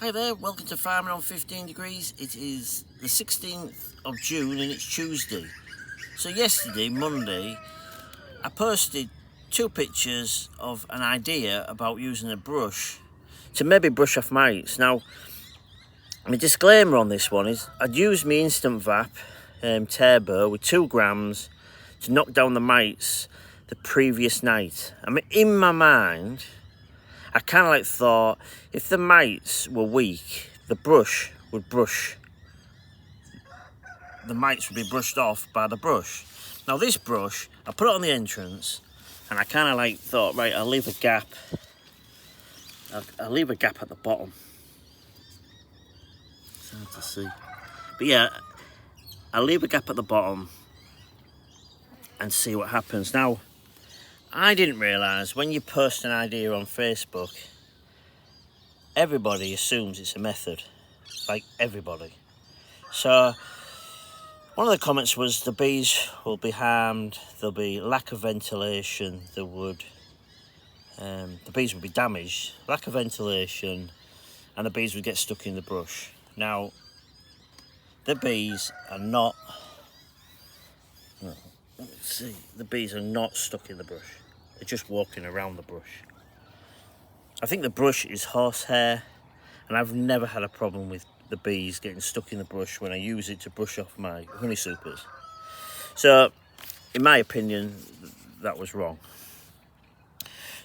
Hi there, welcome to Farming on 15 Degrees. It is the 16th of June and it's Tuesday. So yesterday, Monday, I posted 2 pictures of an idea about using a brush to maybe brush off mites. Now, my disclaimer on this one is I'd used my Instant Vap turbo with 2 grams to knock down the mites the previous night. I mean, in my mind, I kind of thought if the mites were weak, the mites would be brushed off by the brush. Now this brush, I put it on the entrance and I kind of thought, right, I'll leave a gap. I'll leave a gap at the bottom. It's hard to see. But yeah, I'll leave a gap at the bottom and see what happens. Now, I didn't realise when you post an idea on Facebook, everybody assumes it's a method. Like everybody. So, one of the comments was the bees will be harmed, there'll be lack of ventilation, the bees will be damaged, lack of ventilation, and the bees would get stuck in the brush. Now, the bees are not, let's see, the bees are not stuck in the brush. They're just walking around the brush. I think the brush is horsehair, and I've never had a problem with the bees getting stuck in the brush when I use it to brush off my honey supers. So, in my opinion, that was wrong.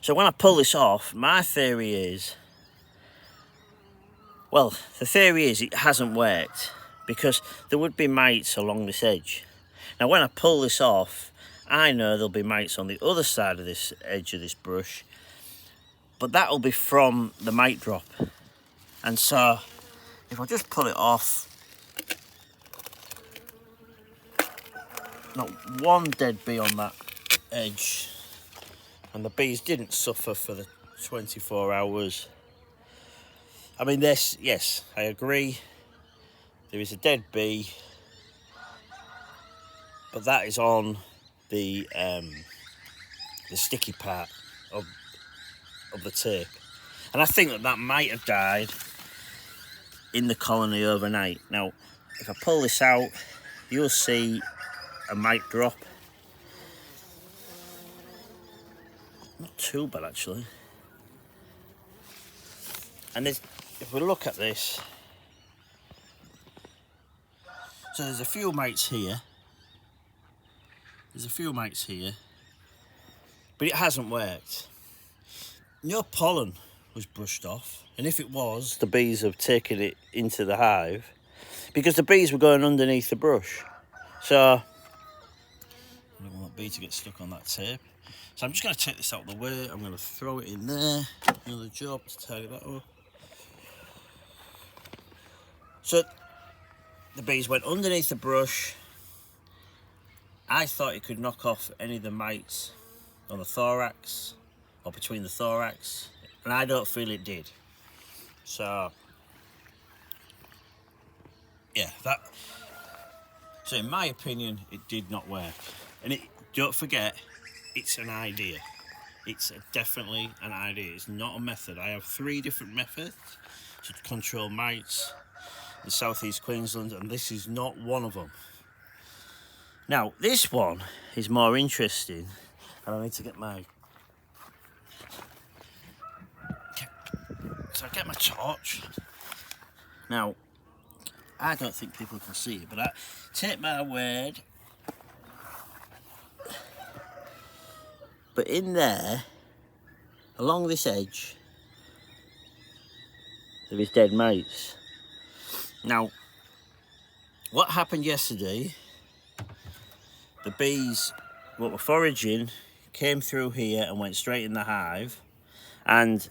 So when I pull this off, my theory is, it hasn't worked because there would be mites along this edge. Now when I pull this off, I know there'll be mites on the other side of this edge of this brush, but that'll be from the mite drop. And so if I just pull it off, not one dead bee on that edge, and the bees didn't suffer for the 24 hours. I mean, yes, I agree, there is a dead bee, but that is on the sticky part of the tape, and I think that might have died in the colony overnight. Now, if I pull this out, you'll see a mite drop. Not too bad actually. And if we look at this, so there's a few mites here. But it hasn't worked. No pollen was brushed off, and if it was, the bees have taken it into the hive because the bees were going underneath the brush. So I don't want that bee to get stuck on that tape. So I'm just going to take this out of the way. I'm going to throw it in there. Another job to tidy that up. So the bees went underneath the brush. I thought it could knock off any of the mites on the thorax or between the thorax, and I don't feel it did. So yeah, so in my opinion, it did not work. And don't forget, it's an idea. It's definitely an idea. It's not a method. I have 3 different methods to control mites in southeast Queensland, and this is not one of them. Now, this one is more interesting, and I need to get my... So I get my torch. Now, I don't think people can see it, but I take my word. But in there, along this edge, there is dead mites. Now, what happened yesterday, the bees, what were foraging, came through here and went straight in the hive, and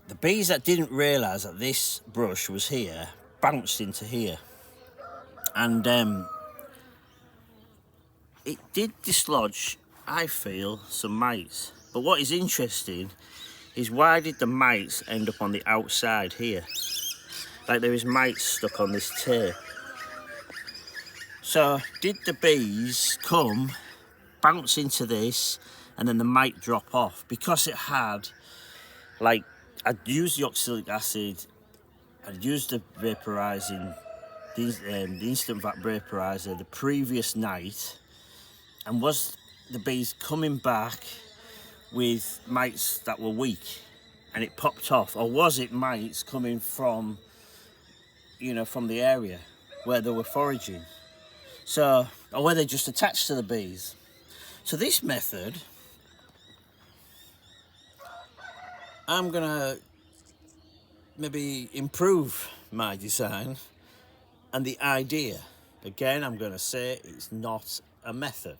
the bees that didn't realise that this brush was here bounced into here, and it did dislodge, I feel, some mites. But what is interesting is, why did the mites end up on the outside here? Like there is mites stuck on this tape. So did the bees come, bounce into this, and then the mite drop off? Because it had like I'd used the oxalic acid, I'd used the vaporising, the instant vaporizer the previous night, and was the bees coming back with mites that were weak and it popped off, or was it mites coming from, you know, from the area where they were foraging? So, or were they just attached to the bees? So this method, I'm gonna maybe improve my design and the idea. Again, I'm gonna say it's not a method.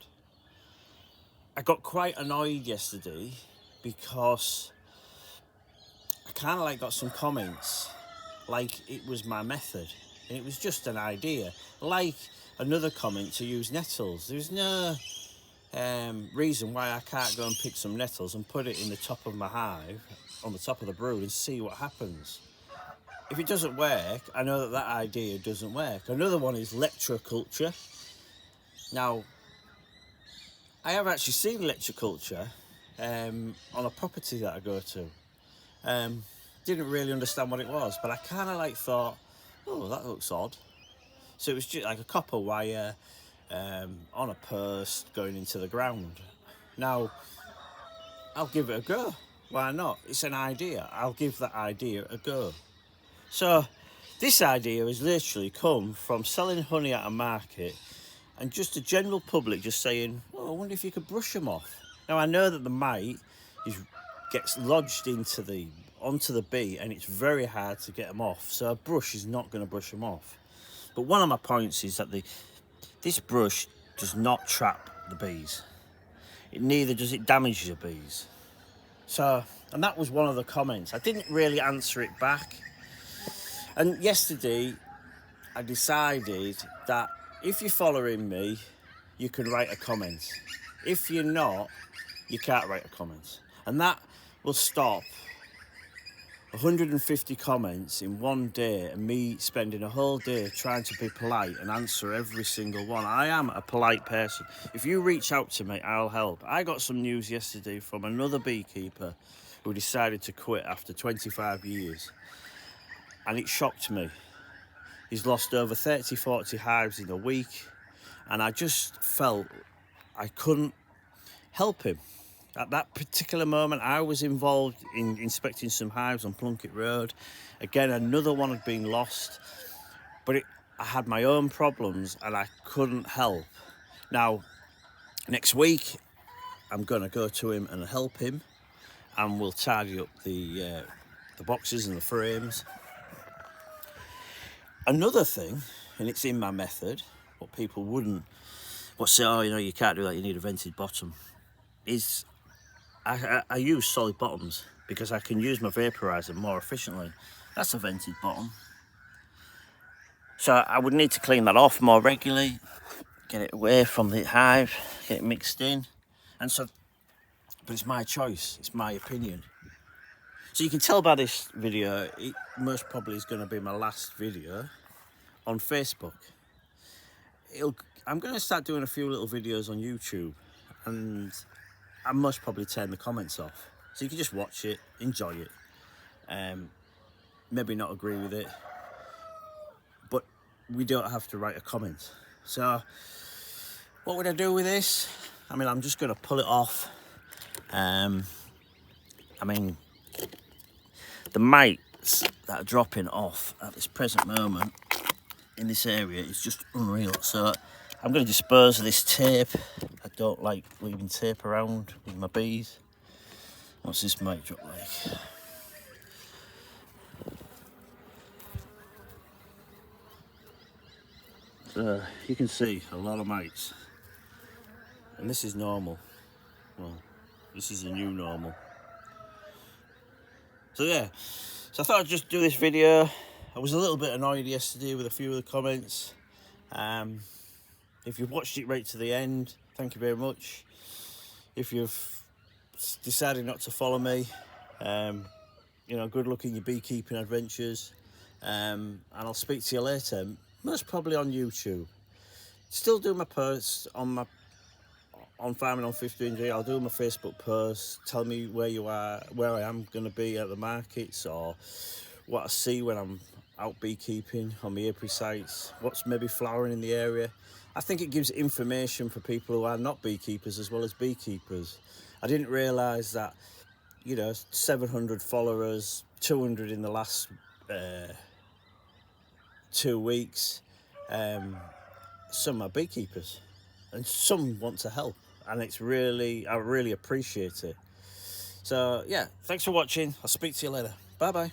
I got quite annoyed yesterday because I kind of like got some comments like it was my method and it was just an idea. Like another comment to use nettles. There's no reason why I can't go and pick some nettles and put it in the top of my hive, on the top of the brood, and see what happens. If it doesn't work, I know that that idea doesn't work. Another one is electroculture. Now, I have actually seen electroculture on a property that I go to. Didn't really understand what it was, but I kind of like thought, oh, that looks odd. So it was just like a copper wire on a post going into the ground. Now, I'll give it a go. Why not? It's an idea. I'll give that idea a go. So this idea has literally come from selling honey at a market and just the general public just saying, oh, I wonder if you could brush them off. Now, I know that the mite gets lodged onto the bee and it's very hard to get them off. So a brush is not going to brush them off. But one of my points is that this brush does not trap the bees. Neither does it damage the bees. So, and that was one of the comments. I didn't really answer it back. And yesterday, I decided that if you're following me, you can write a comment. If you're not, you can't write a comment. And that will stop 150 comments in one day and me spending a whole day trying to be polite and answer every single one. I am a polite person. If you reach out to me, I'll help. I got some news yesterday from another beekeeper who decided to quit after 25 years. And it shocked me. He's lost over 30, 40 hives in a week. And I just felt I couldn't help him. At that particular moment, I was involved in inspecting some hives on Plunkett Road. Again, another one had been lost, but I had my own problems and I couldn't help. Now, next week, I'm going to go to him and help him, and we'll tidy up the boxes and the frames. Another thing, and it's in my method, what people would say, oh, you know, you can't do that, you need a vented bottom, is I use solid bottoms because I can use my vaporizer more efficiently. That's a vented bottom. So I would need to clean that off more regularly, get it away from the hive, get it mixed in. And so, but it's my choice, it's my opinion. So you can tell by this video, it most probably is going to be my last video on Facebook. I'm going to start doing a few little videos on YouTube, and I must probably turn the comments off. So you can just watch it, enjoy it, maybe not agree with it, but we don't have to write a comment. So what would I do with this? I mean, I'm just going to pull it off. I mean, the mites that are dropping off at this present moment in this area is just unreal. So I'm going to dispose of this tape. I don't like leaving tape around with my bees. What's this mite drop like? So you can see a lot of mites. And this is normal. Well, this is the new normal. So yeah, so I thought I'd just do this video. I was a little bit annoyed yesterday with a few of the comments. If you've watched it right to the end, thank you very much. If you've decided not to follow me, you know, good luck in your beekeeping adventures. And I'll speak to you later, most probably on YouTube. Still do my posts on on Farming on 15G. I'll do my Facebook post, tell me where you are, where I am going to be at the markets, or what I see when I'm out beekeeping on my apiary sites, what's maybe flowering in the area. I think it gives information for people who are not beekeepers as well as beekeepers. I didn't realise that, you know, 700 followers, 200 in the last 2 weeks. Some are beekeepers and some want to help, and I really appreciate it. So yeah, thanks for watching. I'll speak to you later. Bye bye.